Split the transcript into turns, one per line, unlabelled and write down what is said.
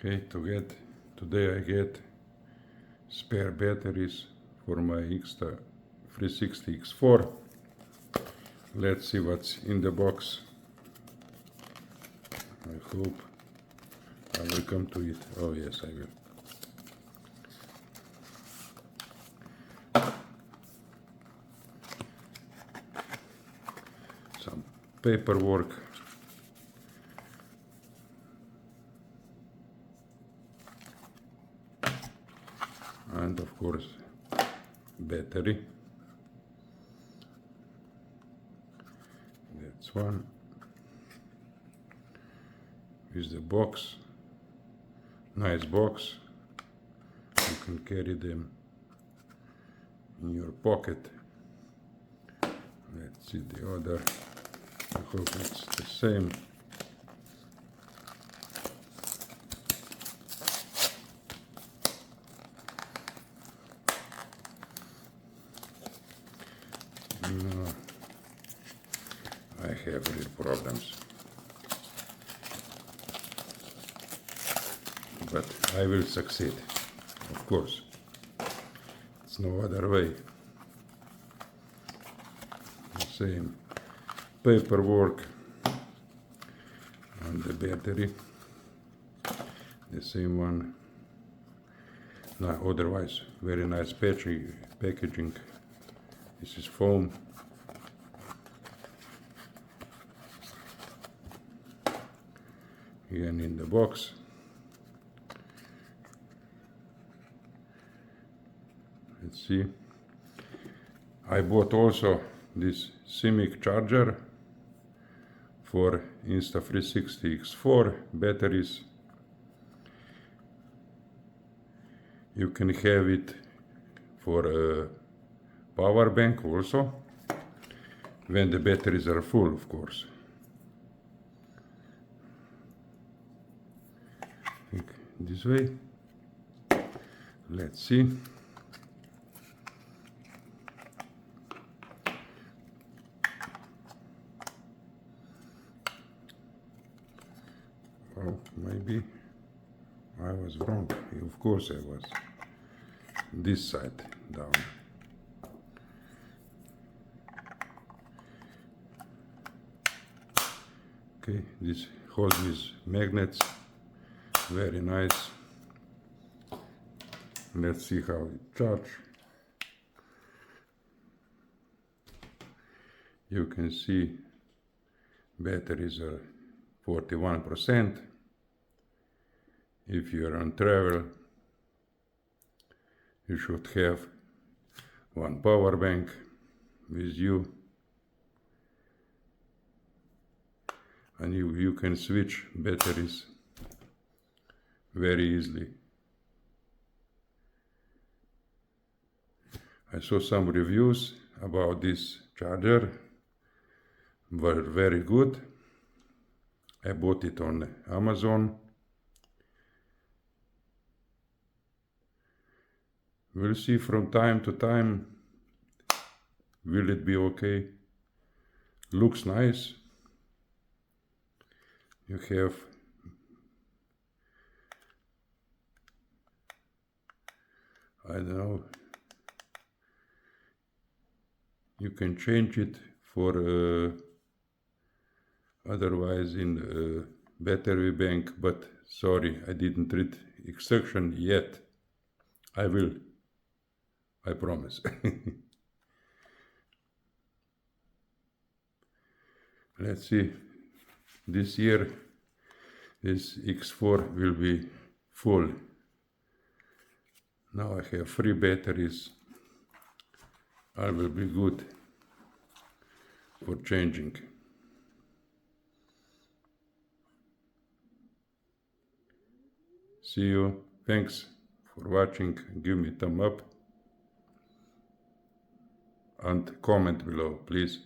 Okay, today I get spare batteries for my Insta360 X4. Let's see what's in the box. I hope I will come to it. Oh yes, I will. Some paperwork. And of course, battery. That's one. Is the box. Nice box. You can carry them in your pocket. Let's see the other. I hope it's the same. No, I have real problems, but I will succeed, of course. It's no other way. The same paperwork on the battery, the same one. No, otherwise, very nice packaging. This is foam. Again in the box. Let's see. I bought also this Simik Charger for Insta360 X4 batteries. You can have it for a power bank also, when the batteries are full, of course. I think this way. Let's see. Oh, maybe I was wrong. Of course I was. This side down. Okay, this holds these magnets, very nice. Let's see how it charges. You can see batteries are 41%. If you are on travel, you should have one power bank with you. And you can switch batteries very easily. I saw some reviews about this charger, were very good. I bought it on Amazon. We'll see from time to time, will it be okay? Looks nice. You have I don't know, you can change it for otherwise in battery bank, but sorry, I didn't read instruction yet. I will, I promise. Let's see. This year, this X4 will be full. Now I have 3 batteries. I will be good for changing. See you. Thanks for watching. Give me a thumb up and comment below, please.